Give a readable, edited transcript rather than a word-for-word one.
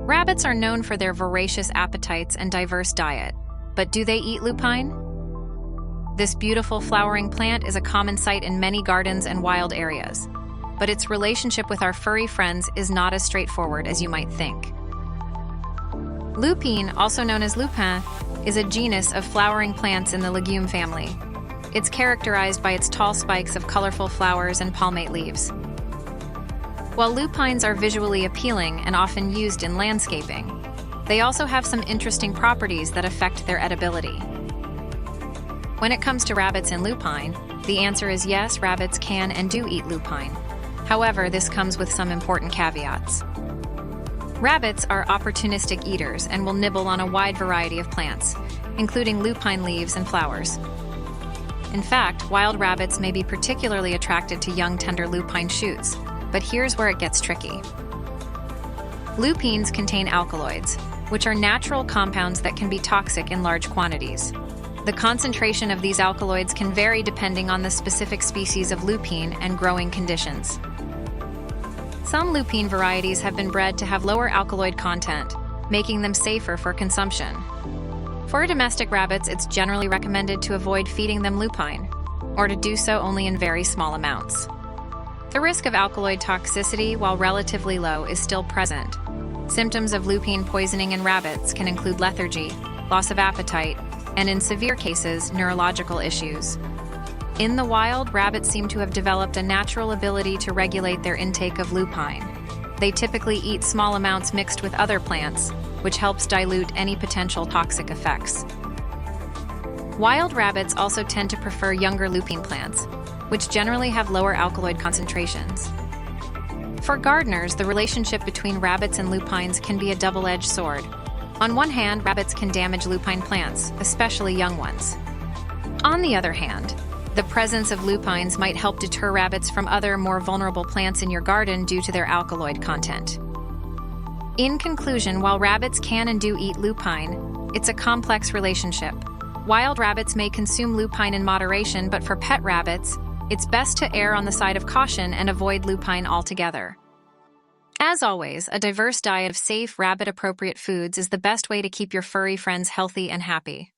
Rabbits are known for their voracious appetites and diverse diet, but do they eat lupine? This beautiful flowering plant is a common sight in many gardens and wild areas, but its relationship with our furry friends is not as straightforward as you might think. Lupine, also known as lupin, is a genus of flowering plants in the legume family. It's characterized by its tall spikes of colorful flowers and palmate leaves. While lupines are visually appealing and often used in landscaping, they also have some interesting properties that affect their edibility. When it comes to rabbits and lupine, the answer is yes, rabbits can and do eat lupine. However, this comes with some important caveats. Rabbits are opportunistic eaters and will nibble on a wide variety of plants, including lupine leaves and flowers. In fact, wild rabbits may be particularly attracted to young, tender lupine shoots, but here's where it gets tricky. Lupines contain alkaloids, which are natural compounds that can be toxic in large quantities. The concentration of these alkaloids can vary depending on the specific species of lupine and growing conditions. Some lupine varieties have been bred to have lower alkaloid content, making them safer for consumption. For domestic rabbits, it's generally recommended to avoid feeding them lupine, or to do so only in very small amounts. The risk of alkaloid toxicity, while relatively low, is still present. Symptoms of lupine poisoning in rabbits can include lethargy, loss of appetite, and in severe cases, neurological issues. In the wild, rabbits seem to have developed a natural ability to regulate their intake of lupine. They typically eat small amounts mixed with other plants, which helps dilute any potential toxic effects. Wild rabbits also tend to prefer younger lupine plants, which generally have lower alkaloid concentrations. For gardeners, the relationship between rabbits and lupines can be a double-edged sword. On one hand, rabbits can damage lupine plants, especially young ones. On the other hand, the presence of lupines might help deter rabbits from other, more vulnerable plants in your garden due to their alkaloid content. In conclusion, while rabbits can and do eat lupine, it's a complex relationship. Wild rabbits may consume lupine in moderation, but for pet rabbits, it's best to err on the side of caution and avoid lupine altogether. As always, a diverse diet of safe, rabbit-appropriate foods is the best way to keep your furry friends healthy and happy.